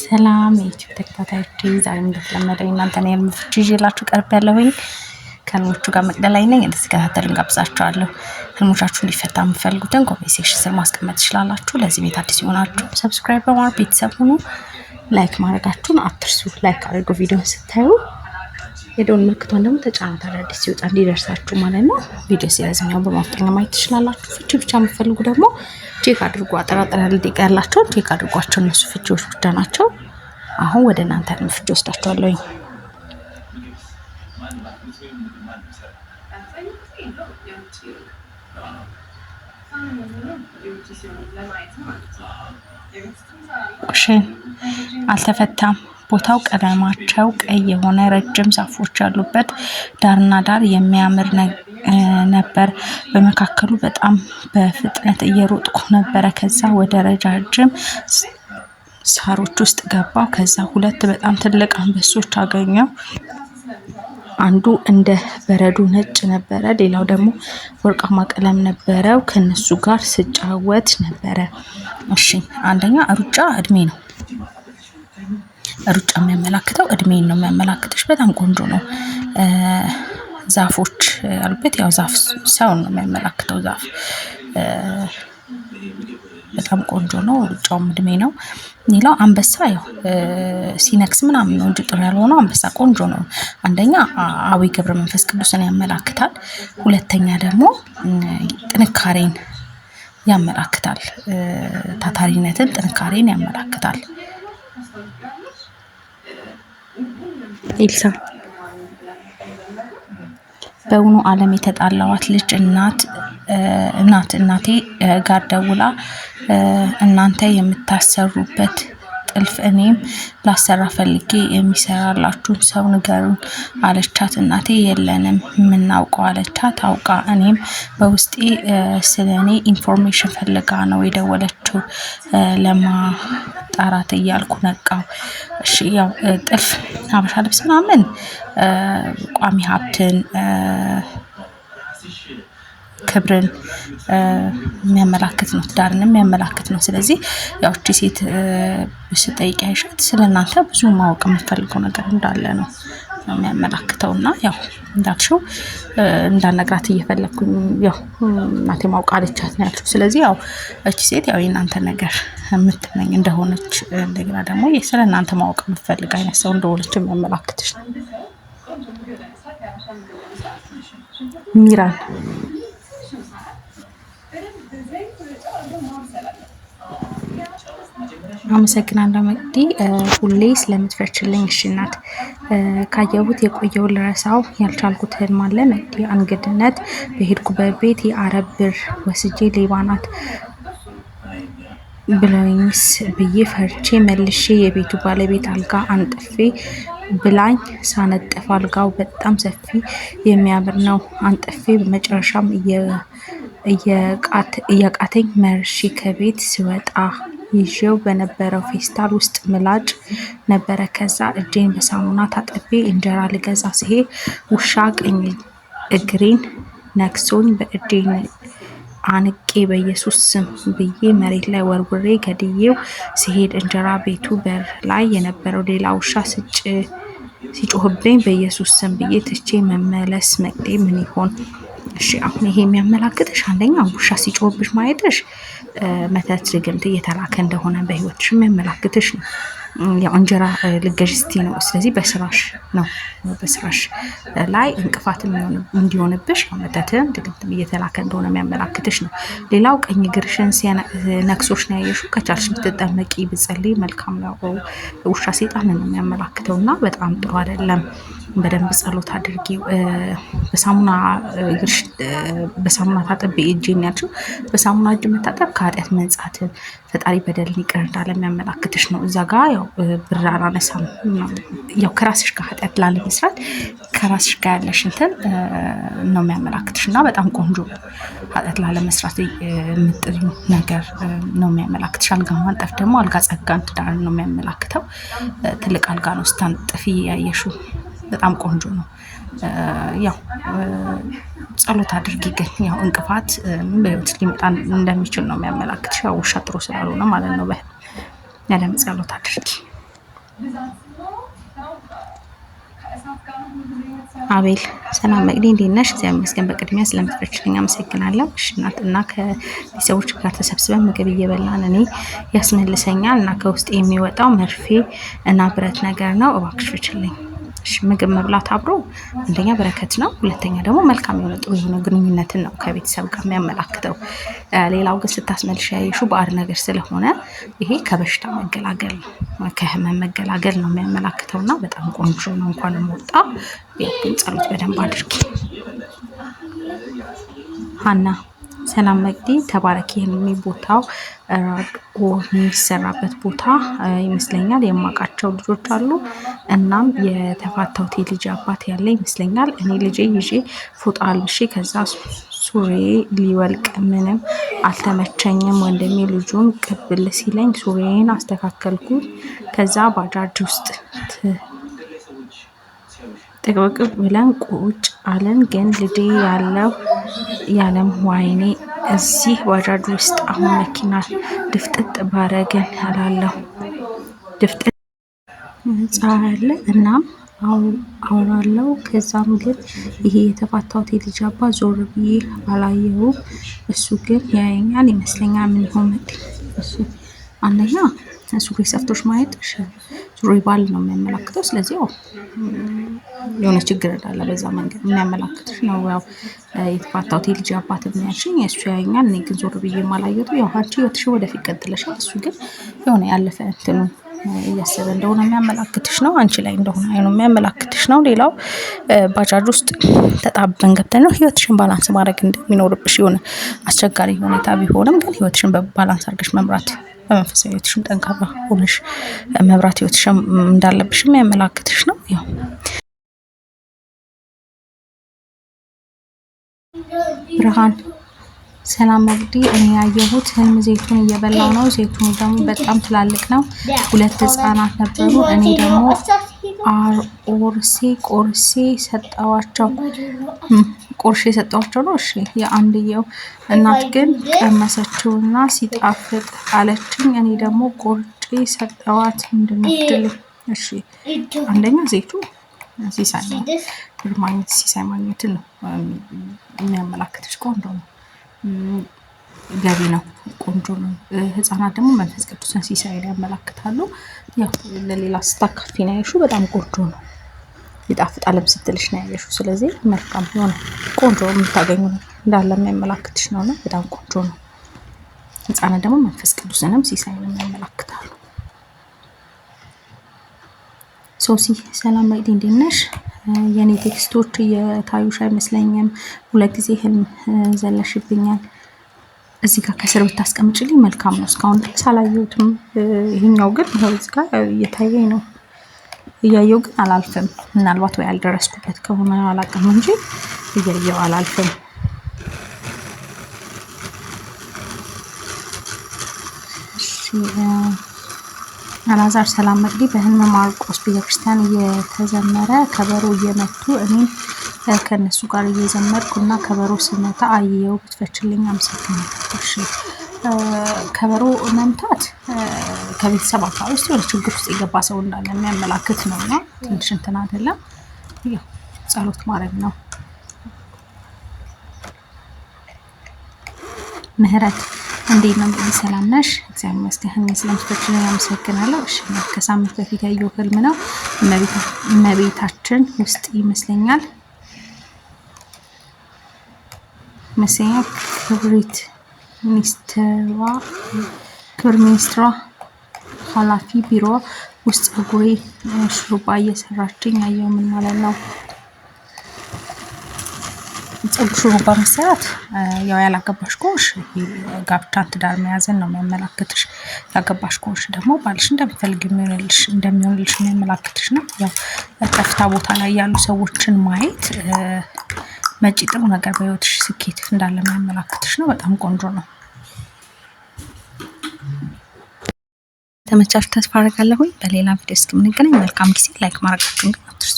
ሰላም የዩቲዩብ ተከታታዮች፣ ዛሬም እንደተለመደው እናንተን የህልም ፍቺ ይዤላችሁ ቀርቤያለሁኝ። ከህልሞቹ ጋር መቅደላይ ነኝ። እንድትከታተሉኝ ጋብዛችኋለሁ። ህልሞቻችሁ እንዲፈታ የምትፈልጉትን ኮሜንት ሴክሽን ስር ማስቀመጥ ትችላላችሁ። ለዚህ ቤት አዲስ የሆናችሁ ሰብስክራይብ በማድረግ ቤተሰብ ሁኑ። ላይክ ማድረጋችሁን አትርሱ። ላይክ አድርጉ ቪዲዮን ስታዩ። የደወል ምልክቷን ደግሞ ተጫኑት፣ አዳዲስ ሲወጣ እንዲደርሳችሁ ማለት ነው። ቪዲዮ ሲያዝኛው በማፍጠኛ ማየት ትችላላችሁ። ፍቺ ብቻ የምትፈልጉ ደግሞ ቼክ አድርጉ። አጠራጠር ያለ ደቂቃ ያላቸው ቼክ አድርጓቸው። እነሱ ፍቺዎች ብቻ ናቸው። አሁን ወደ እናንተ ፍቺ ወስዳችኋለሁ። ኩሽን አልተፈታም። ቦታው ቀለማቸው ቀይ የሆነ ረጅም ዛፎች ያሉበት ዳርና ዳር የሚያምር ነበር። በመካከሉ በጣም በፍጥነት እየሮጥኩ ነበረ። ከዛ ወደ ረጃጅም ሳሮች ውስጥ ገባው። ከዛ ሁለት በጣም ትልቅ አንበሶች አገኘው። አንዱ እንደ በረዶ ነጭ ነበረ፣ ሌላው ደግሞ ወርቃማ ቀለም ነበረው። ከነሱ ጋር ስጫወት ነበረ። እሺ፣ አንደኛ ሩጫ እድሜ ነው። ሩጫ የሚያመላክተው እድሜን ነው የሚያመላክተሽ። በጣም ቆንጆ ነው። ዛፎች ያሉበት ያው ዛፍ ሰው ነው የሚያመላክተው። ዛፍ በጣም ቆንጆ ነው። ሩጫውም እድሜ ነው። ሌላው አንበሳ ያው ሲነክስ ምናምን ነው እንጂ ጥሩ ያልሆነው አንበሳ ቆንጆ ነው። አንደኛ አዊ ገብረ መንፈስ ቅዱስን ያመላክታል። ሁለተኛ ደግሞ ጥንካሬን ያመላክታል። ታታሪነትን፣ ጥንካሬን ያመላክታል። ኤልሳ በውኑ ዓለም የተጣላዋት ልጅ እናቴ ጋር ደውላ እናንተ የምታሰሩበት ጥልፍ እኔም ላሰራ ፈልጌ የሚሰራላችሁ ሰው ንገሩን አለቻት። እናቴ የለንም የምናውቀው አለቻት። አውቃ እኔም በውስጤ ስለኔ ኢንፎርሜሽን ፈልጋ ነው የደወለችው ለማጣራት እያልኩ ነቃው። እሺ፣ ያው ጥልፍ ሀበሻ ልብስ ምናምን ቋሚ ሀብትን፣ ክብርን የሚያመላክት ነው። ትዳርን የሚያመላክት ነው። ስለዚህ ያው እቺ ሴት ስጠይቅ አይሻት ስለእናንተ ብዙ ማወቅ የምትፈልገው ነገር እንዳለ ነው የሚያመላክተው። እና ያው እንዳልሽው እንዳነግራት እየፈለግኩኝ ያው እናቴ ማውቃ አለቻት ነው ያልሽው። ስለዚህ ያው እቺ ሴት ያው የእናንተ ነገር የምትመኝ እንደሆነች፣ እንደገና ደግሞ ስለ እናንተ ማወቅ የምትፈልግ አይነት ሰው እንደሆነች የሚያመላክትሽ ነው። ሚራን አመሰግናለሁ መቅዲ ሁሌ ስለምትፈችልኝ። እሺ እናት፣ ካየሁት የቆየው ልረሳው ያልቻልኩት ህልም አለ መቅዲ። እንግድነት በሄድኩበት ቤት የአረብ ብር ወስጄ ሌባ ናት ብለውኝስ ብዬ ፈርቼ መልሼ የቤቱ ባለቤት አልጋ አንጥፌ ብላኝ ሳነጥፍ አልጋው በጣም ሰፊ የሚያምር ነው። አንጥፌ በመጨረሻም እያቃተኝ መርሼ ከቤት ስወጣ ይዤው በነበረው ፌስታል ውስጥ ምላጭ ነበረ። ከዛ እጄን በሳሙና ታጥቤ እንጀራ ልገዛ ሲሄድ ውሻ ቀኝ እግሬን ነክሶኝ በእጄ አንቄ በኢየሱስ ስም ብዬ መሬት ላይ ወርውሬ ገድዬው ሲሄድ እንጀራ ቤቱ በር ላይ የነበረው ሌላ ውሻ ሲጮህብኝ በኢየሱስ ስም ብዬ ትቼ መመለስ መቅዴ ምን ይሆን? እሺ፣ አሁን ይሄ የሚያመላክትሽ አንደኛ ውሻ ሲጮህብሽ ማየትሽ መተት፣ ድግምት እየተላከ እንደሆነ በህይወትሽ የሚያመላክትሽ ነው። ያው እንጀራ ልገዥ ስቲ ነው። ስለዚህ በስራሽ ነው፣ በስራሽ ላይ እንቅፋት እንዲሆንብሽ መተትም ድግምትም እየተላከ እንደሆነ የሚያመላክትሽ ነው። ሌላው ቀኝ እግርሽን ነክሶሽ ነው ያየሽው። ከቻልሽ ብትጠመቂ ብትጸልይ መልካም ነው። ውሻ ሴጣን ነው የሚያመላክተው እና በጣም ጥሩ አይደለም። በደንብ ጸሎት አድርጊ። በሳሙና ታጠቢ እጄን ያልሽው፣ በሳሙና እጅ መታጠብ ከኃጢአት መንጻትን፣ ፈጣሪ በደልን ይቅር እንዳለ የሚያመላክትሽ ነው። እዛ ጋ ያው ብር አላነሳም፣ ያው ከራስሽ ጋር ኃጢአት ላለመስራት ከራስሽ ጋር ያለሽ እንትን ነው የሚያመላክትሽ እና በጣም ቆንጆ ኃጢአት ላለመስራት የምጥሪ ነገር ነው የሚያመላክትሽ። አልጋ ማንጠፍ ደግሞ አልጋ ጸጋን፣ ትዳርን ነው የሚያመላክተው። ትልቅ አልጋ ነው ስታንጥፊ ያየሽው። በጣም ቆንጆ ነው። ያው ጸሎት አድርጊ። ግን ያው እንቅፋት በህይወት ሊመጣ እንደሚችል ነው የሚያመላክትሽ። ያው ውሻ ጥሩ ስላልሆነ ማለት ነው። ያለም ጸሎት አድርጊ። አቤል ሰላም መቅዲ እንዴት ነሽ? እግዚአብሔር ይመስገን። በቅድሚያ ስለምትፈቅጂልኝ አመሰግናለሁ። እሺ እናትና ከቤተሰቦች ጋር ተሰብስበን ምግብ እየበላን እኔ ያስመልሰኛል እና ከውስጥ የሚወጣው መርፌ እና ብረት ነገር ነው። እባክሽ ፍችልኝ። እሺ ምግብ መብላት አብሮ አንደኛ በረከት ነው፣ ሁለተኛ ደግሞ መልካም የሆነ ጥሩ የሆነ ግንኙነትን ነው ከቤተሰብ ጋር የሚያመላክተው። ሌላው ግን ስታስመልሽ ያየሽው ባዕድ ነገር ስለሆነ ይሄ ከበሽታ መገላገል ነው፣ ከህመም መገላገል ነው የሚያመላክተው እና በጣም ቆንጆ ነው። እንኳን ወጣ። ግን ጸሎት በደንብ አድርጊ። ሀና ሰላም መቅዲ ተባረኪ። ቦታው ራቆ የሚሰራበት ቦታ ይመስለኛል። የማውቃቸው ልጆች አሉ። እናም የተፋታሁት የልጅ አባት ያለ ይመስለኛል። እኔ ልጄ ይዤ ፎጣ አልብሼ ከዛ ሱሬ ሊወልቅ ምንም አልተመቸኝም። ወንድሜ ልጁን ቅብል ሲለኝ ሱሬን አስተካከልኩት። ከዛ ባጃጅ ውስጥ ጥቅጥቅ ብለን ቁጭ አለን። ግን ልጄ ያለም ዋይኔ እዚህ ባጃጅ ውስጥ አሁን መኪና ድፍጥጥ ባረግን እላለሁ። ድፍጥጥ ጻለ እናም አወራለሁ። ከዛም ግን ይሄ የተፋታሁት የልጅ አባት ዞር ብዬ አላየሁም። እሱ ግን ያየኛል ይመስለኛል። ምን ይሆን እሱ አንደኛ ሱሪ ሰፍቶሽ ማየት ሱሪ ባል ነው የሚያመላክተው። ስለዚህ የሆነ ችግር እንዳለ በዛ መንገድ የሚያመላክትሽ ነው። ያው የተፋታሁት የልጅ አባት የሚያልሽኝ እሱ ያየኛል፣ እኔ ግን ዞር ብዬ ማላየቱ። ያው አንቺ ህይወትሽ ወደፊት ቀጥለሻል። እሱ ግን የሆነ ያለፈ እንትኑ እያሰበ እንደሆነ የሚያመላክትሽ ነው። አንቺ ላይ እንደሆነ አይኑ የሚያመላክትሽ ነው። ሌላው ባጃጅ ውስጥ ተጣብበን ገብተን ነው ህይወትሽን ባላንስ ማድረግ እንደሚኖርብሽ። የሆነ አስቸጋሪ ሁኔታ ቢሆንም ግን ህይወትሽን በባላንስ አድርገሽ መምራት፣ በመንፈሳዊ ህይወትሽም ጠንካራ ሆነሽ መብራት ህይወትሽም እንዳለብሽ የሚያመላክትሽ ነው። ያው ብርሃን ሰላም መቅዲ እኔ ያየሁት ህልም ዘይቱን እየበላው ነው። ዘይቱኑ ደግሞ በጣም ትላልቅ ነው። 2 ህፃናት ነበሩ። እኔ ደግሞ ቆርሴ ሰጠዋቸው ነው። እሺ የአንድየው እናት ግን ቀመሰችውና ሲጣፍጥ አለችኝ። እኔ ደግሞ ቆርጬ ሰጠዋት። ምንድነው ድል? እሺ አንደኛ ዘይቱ ሲሳይ ማግኘትን ነው የሚያመላክትሽ። ቆንጆ ነው፣ ገቢ ነው፣ ቆንጆ ነው። ህፃናት ደግሞ መንፈስ ቅዱስን ሲሳይን ያመላክታሉ። ያው ለሌላ ስታካፊ ነው ያየሽው። በጣም ቆንጆ ነው፣ ይጣፍጣልም ስትልሽ ነው ያየሽው። ስለዚህ መልካም የሆነ ቆንጆ የምታገኙ እንዳለ የሚያመላክትሽ ነው እና በጣም ቆንጆ ነው። ህፃናት ደግሞ መንፈስ ቅዱስንም ሲሳይንም ያመላክታሉ። ሶሲ ሰላም መቅዲ እንዴት ነሽ? የኔ ቴክስቶች እየታዩሽ አይመስለኝም። 2 ጊዜ ህልም ዘለሽብኛል። እዚህ ጋር ከስር ብታስቀምጭልኝ መልካም ነው። እስካሁን ድረስ አላየሁትም። ይሄኛው ግን እዚህ ጋር እየታየኝ ነው። እያየሁ ግን አላልፍም። ምናልባት ወይ ያልደረስኩበት ከሆነ አላውቅም እንጂ እያየሁ አላልፍም። አላዛር ሰላም መቅዲ በህልም ማርቆስ ቤተክርስቲያን እየተዘመረ ከበሮ እየመቱ እኔም ከነሱ ጋር እየዘመርኩ እና ከበሮ ስመታ አየው። ብትፈችልኝ አመሰግናለሁ። ከበሮ መምታት ከቤተሰብ አካባቢ ውስጥ የሆነ ችግር ውስጥ የገባ ሰው እንዳለ የሚያመላክት ነው እና ትንሽ እንትን አይደለም፣ ያው ጸሎት ማድረግ ነው። ምህረት እንዴት ነው? እንግዲህ ሰላም ነሽ? እግዚአብሔር ይመስገን። ስለምትፈቅጂልኝ አመሰግናለሁ። እሺ ከሳምንት በፊት ያየው ህልም ነው። እመቤታችን ውስጥ ይመስለኛል ክብር ሚኒስትሯ ኃላፊ ቢሮ ውስጥ ፀጉሬ ሹሩባ እየሰራችኝ ያየው። ምን ማለት ነው? ፀጉር ሹሩባ መሰራት ያው ያላገባሽ ከሆንሽ ጋብቻን ትዳር መያዝን ነው የሚያመላክትሽ። ያገባሽ ከሆንሽ ደግሞ ባልሽ እንደምትፈልግ እንደሚሆንልሽ የሚያመላክትሽ ነው። ያው ከፍታ ቦታ ላይ ያሉ ሰዎችን ማየት መጪ ጥሩ ነገር በህይወትሽ ስኬት እንዳለ የሚያመላክትሽ ነው። በጣም ቆንጆ ነው። ተመቻችሁ ተስፋ አደርጋለሁ። በሌላ ቪዲዮ እስክንገናኝ መልካም ጊዜ። ላይክ ማድረጋችሁን ግን አትርሱ።